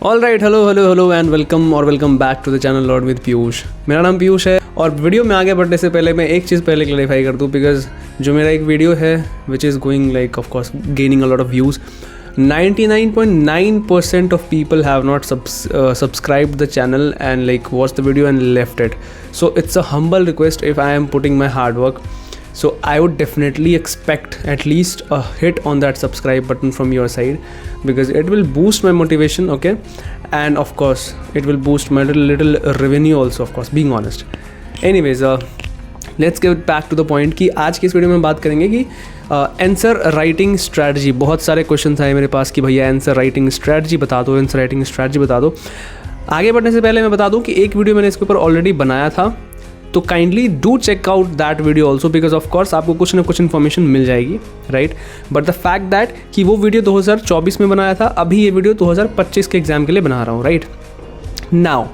All right, hello and welcome back to the channel lord with Piyush. मेरा नाम पीयूष है और वीडियो में आगे बढ़ने से पहले मैं एक चीज़ पहले क्लैरिफाई कर दूँ, बिकॉज जो मेरा एक वीडियो है which is going like of course gaining a lot of views, 99.9% of people have not subscribed the channel and like watched the video and left it. So it's a humble request if I am putting my hard work. So I would definitely expect at least a hit on that subscribe button from your side, because it will boost my motivation, okay? And of course it will boost my little revenue also, of course, being honest. Anyways, let's get back to the point कि आज की इस video में बात करेंगे कि answer writing strategy. बहुत सारे क्वेश्चन आए मेरे पास कि भैया आंसर राइटिंग स्ट्रैटेजी बता दो, आंसर राइटिंग स्ट्रैटेजी बता दो। आगे बढ़ने से पहले मैं बता दूं कि एक वीडियो मैंने इसके ऊपर ऑलरेडी बनाया था, तो kindly do check out that video also, because of course आपको कुछ ना कुछ इन्फॉर्मेशन मिल जाएगी, right. But the fact that कि वो वीडियो 2024 में बनाया था, अभी ये वीडियो 2025 के एग्जाम के लिए बना रहा हूँ, right. Now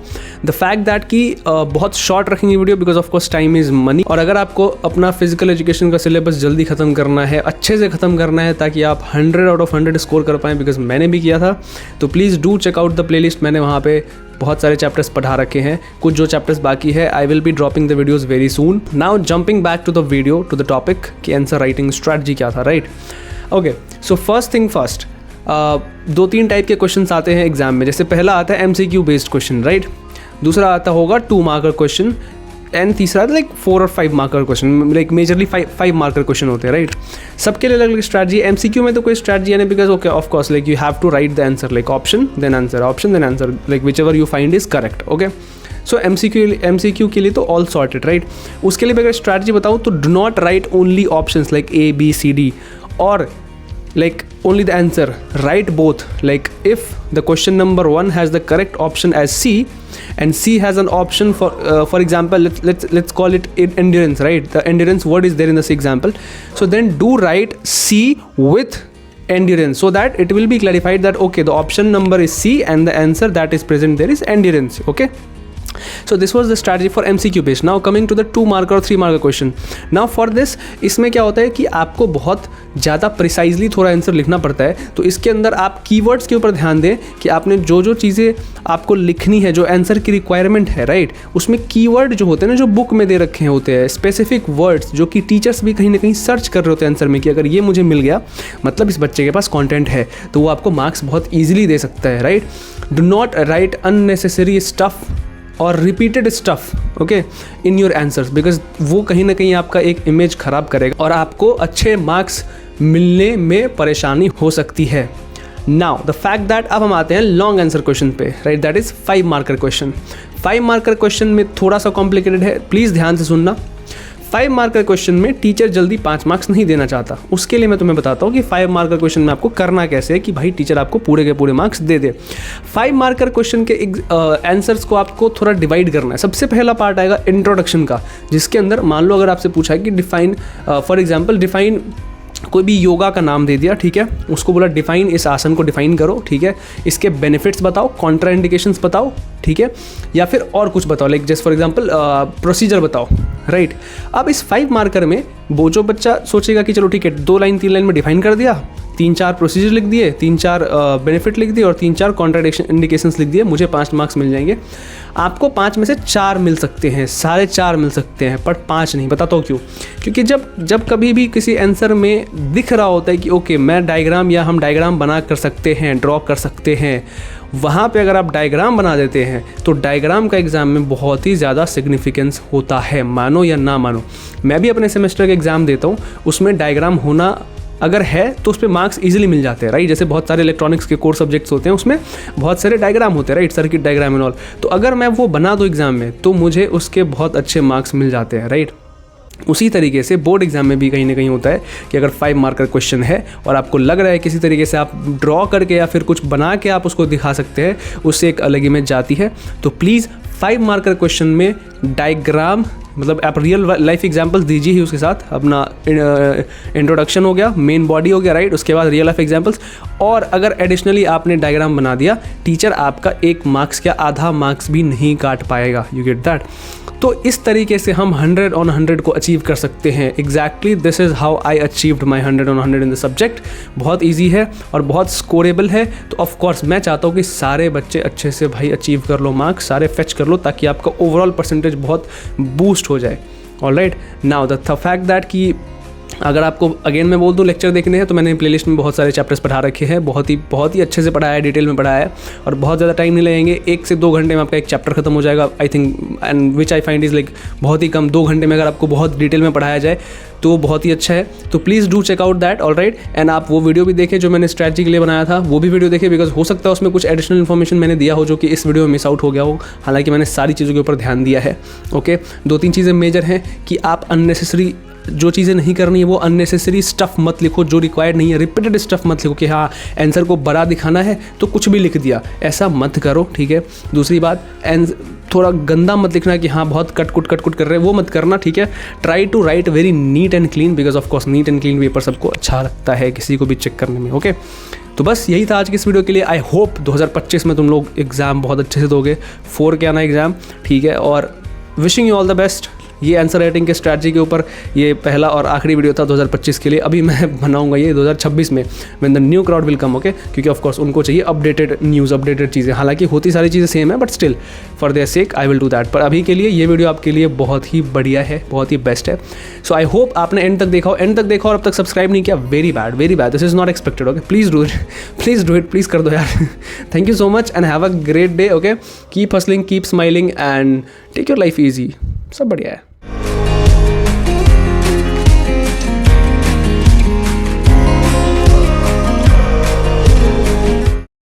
the fact that कि बहुत शॉर्ट रखेंगे video, because of course time is money. और अगर आपको अपना फिजिकल एजुकेशन का सिलेबस जल्दी ख़त्म करना है, अच्छे से ख़त्म करना है, ताकि आप 100 आउट ऑफ 100 स्कोर कर पाएँ, बिकॉज मैंने भी किया था, तो please do check out the playlist. मैंने वहाँ पे बहुत सारे चैप्टर्स पढ़ा रखे हैं, कुछ जो चैप्टर्स बाकी है I will be dropping the videos very soon. Now jumping back to the video, to the topic कि आंसर राइटिंग स्ट्रैटेजी क्या था, right. Okay, so first thing first, 2-3 type के क्वेश्चंस आते हैं एग्जाम में। जैसे पहला आता है MCQ बेस्ड क्वेश्चन, राइट। दूसरा आता होगा 2 मार्कर क्वेश्चन एंड तीसरा लाइक 4 और 5 marker question, like majorly 5 marker question होते हैं, राइट। सबके लिए अलग अलग स्ट्रैटेजी। MCQ में तो कोई स्ट्रैटेजी है नहीं, because okay of course like you have to write the answer, like option then answer, like whichever you find is correct, okay. So MCQ के लिए तो ऑल सॉर्टेड, राइट। उसके लिए अगर स्ट्रैटेजी बताऊँ तो do not right only options like A, B, C, D और like only the answer, write both. Like if the question number 1 has the correct option as C and C has an option for example let's call it endurance, right? The endurance word is there in this example, so then do write C with endurance, so that it will be clarified that okay, the option number is C and the answer that is present there is endurance, okay. So this was the strategy for MCQ based. Now coming to the 2 marker और 3 marker question. Now for this, इसमें क्या होता है कि आपको बहुत ज़्यादा precisely थोड़ा आंसर लिखना पड़ता है, तो इसके अंदर आप कीवर्ड्स के ऊपर ध्यान दें कि आपने जो चीज़ें आपको लिखनी है, जो आंसर की रिक्वायरमेंट है, राइट, उसमें कीवर्ड जो होते हैं ना, जो बुक में दे रखे होते हैं, स्पेसिफिक वर्ड्स जो कि टीचर्स भी कहीं ना कहीं सर्च कर रहे होते हैं आंसर में कि अगर ये मुझे मिल गया मतलब इस बच्चे के पास कॉन्टेंट है, तो वो आपको मार्क्स बहुत ईजिली दे सकता है, right. Do not write unnecessary stuff और repeated stuff, okay, in your answers, because वो कहीं ना कहीं आपका एक इमेज ख़राब करेगा और आपको अच्छे मार्क्स मिलने में परेशानी हो सकती है। नाउ द फैक्ट दैट अब हम आते हैं लॉन्ग आंसर क्वेश्चन पे, right, that is 5 marker question. 5 marker question में थोड़ा सा कॉम्प्लिकेटेड है, प्लीज़ ध्यान से सुनना। 5 मार्कर क्वेश्चन में टीचर जल्दी 5 मार्क्स नहीं देना चाहता। उसके लिए मैं तुम्हें बताता हूँ कि 5 मार्कर क्वेश्चन में आपको करना कैसे है कि भाई टीचर आपको पूरे के पूरे मार्क्स दे दे। 5 मार्कर क्वेश्चन के आंसर्स को आपको थोड़ा डिवाइड करना है। सबसे पहला पार्ट आएगा इंट्रोडक्शन का, जिसके अंदर मान लो अगर आपसे पूछा है कि डिफाइन, फॉर एग्जाम्पल डिफाइन कोई भी योगा का नाम दे दिया, ठीक है, उसको बोला डिफाइन, इस आसन को डिफाइन करो, ठीक है, इसके बेनिफिट्स बताओ, कॉन्ट्रा इंडिकेशंस बताओ, ठीक है, या फिर और कुछ बताओ, like just for example procedure बताओ, राइट। अब इस 5 मार्कर में वो जो बच्चा सोचेगा कि चलो ठीक है 2 लाइन 3 लाइन में डिफाइन कर दिया, 3-4 प्रोसीजर लिख दिए, 3-4 बेनिफिट लिख दिए और 3-4 कॉन्ट्राडिक्शन इंडिकेशंस लिख दिए, मुझे 5 मार्क्स मिल जाएंगे। आपको 5 में से 4 मिल सकते हैं, सारे 4 मिल सकते हैं, पर 5 नहीं। बताता हूँ क्यों? क्योंकि जब कभी भी किसी आंसर में दिख रहा होता है कि ओके मैं डायग्राम या हम डायग्राम बना कर सकते हैं, ड्रॉ कर सकते हैं, वहाँ पे अगर आप डायग्राम बना देते हैं तो डायग्राम का एग्ज़ाम में बहुत ही ज़्यादा सिग्निफिकेंस होता है, मानो या ना मानो। मैं भी अपने सेमेस्टर के एग्ज़ाम देता हूँ, उसमें डायग्राम होना अगर है तो उस पर मार्क्स इजीली मिल जाते हैं, राइट। जैसे बहुत सारे इलेक्ट्रॉनिक्स के कोर सब्जेक्ट्स होते हैं, उसमें बहुत सारे डायग्राम होते हैं, right, circuit diagram and all, तो अगर मैं वो बना दूँ एग्ज़ाम में तो मुझे उसके बहुत अच्छे मार्क्स मिल जाते हैं, राइट। उसी तरीके से बोर्ड एग्जाम में भी कहीं ना कहीं होता है कि अगर 5 मार्कर क्वेश्चन है और आपको लग रहा है किसी तरीके से आप ड्रॉ करके या फिर कुछ बना के आप उसको दिखा सकते हैं, उससे एक अलग इमेज जाती है, तो प्लीज़ 5 मार्कर क्वेश्चन में डायग्राम, मतलब आप रियल लाइफ एग्जांपल्स दीजिए ही उसके साथ। अपना इंट्रोडक्शन हो गया, मेन बॉडी हो गया, राइट, उसके बाद रियल लाइफ एग्जांपल्स, और अगर एडिशनली आपने डायग्राम बना दिया, टीचर आपका 1 मार्क्स या आधा मार्क्स भी नहीं काट पाएगा। You get that? तो इस तरीके से हम 100 on 100 को अचीव कर सकते हैं। Exactly this is how I achieved my 100 on 100 in the subject. बहुत ईजी है और बहुत स्कोरेबल है। तो ऑफकोर्स मैं चाहता हूँ कि सारे बच्चे अच्छे से भाई अचीव कर लो मार्क्स, सारे फेच कर लो, ताकि आपका ओवरऑल परसेंटेज बहुत बूस्ट हो जाए। Alright, now the fact that कि अगर आपको अगेन मैं बोल दूँ लेक्चर देखने हैं, तो मैंने प्लेलिस्ट में बहुत सारे चैप्टर्स पढ़ा रखे हैं, बहुत ही अच्छे से पढ़ाया है, डिटेल में पढ़ाया है, और बहुत ज़्यादा टाइम नहीं लगेंगे। 1 से 2 घंटे में आपका एक चैप्टर खत्म हो जाएगा I think, and which I find is like बहुत ही कम। 2 घंटे में अगर आपको बहुत डिटेल में पढ़ाया जाए तो बहुत ही अच्छा है। तो please do check out that. All right, and आप वो वीडियो भी देखें जो मैंने स्ट्रैटेजी के लिए बनाया था, वो भी वीडियो देखें, बिकॉज हो सकता है उसमें कुछ एडिशनल इन्फॉर्मेशन मैंने दिया हो जो कि इस वीडियो में मिस आउट हो गया हो। हालांकि मैंने सारी चीज़ों के ऊपर ध्यान दिया है। ओके, 2-3 चीज़ें मेजर हैं कि आप अननेसेसरी जो चीज़ें नहीं करनी है, वो अननेसेसरी स्टफ़ मत लिखो जो रिक्वायर्ड नहीं है। रिपीटेड स्टफ़ मत लिखो कि हाँ आंसर को बड़ा दिखाना है तो कुछ भी लिख दिया, ऐसा मत करो, ठीक है। दूसरी बात, थोड़ा गंदा मत लिखना कि हाँ बहुत कट कुट कर रहे हैं, वो मत करना, ठीक है। Try to write very neat and clean, because of course neat and clean paper सबको अच्छा लगता है, किसी को भी चेक करने में। ओके, तो बस यही था आज की इस वीडियो के लिए। आई होप 2025 में तुम लोग एग्ज़ाम बहुत अच्छे से दोगे, 4 के आना एग्ज़ाम, ठीक है। और wishing you all the best. ये आंसर राइटिंग के स्ट्रैटेजी के ऊपर ये पहला और आखिरी वीडियो था 2025 के लिए। अभी मैं बनाऊंगा ये 2026 में, when the new crowd will come. Okay, क्योंकि ऑफ कोर्स उनको चाहिए अपडेटेड न्यूज़, अपडेटेड चीज़ें। हालांकि होती सारी चीज़ें सेम है, but still for their sake I will do that. पर अभी के लिए ये वीडियो आपके लिए बहुत ही बढ़िया है, बहुत ही बेस्ट है। सो आई होप आपने एंड तक देखा और अब तक सब्सक्राइब नहीं किया, very bad, this is not expected. Okay, please do it, please कर दो यार। Thank you so much and have a great day. Okay, keep hustling, keep smiling and take your life easy. सब बढ़िया है।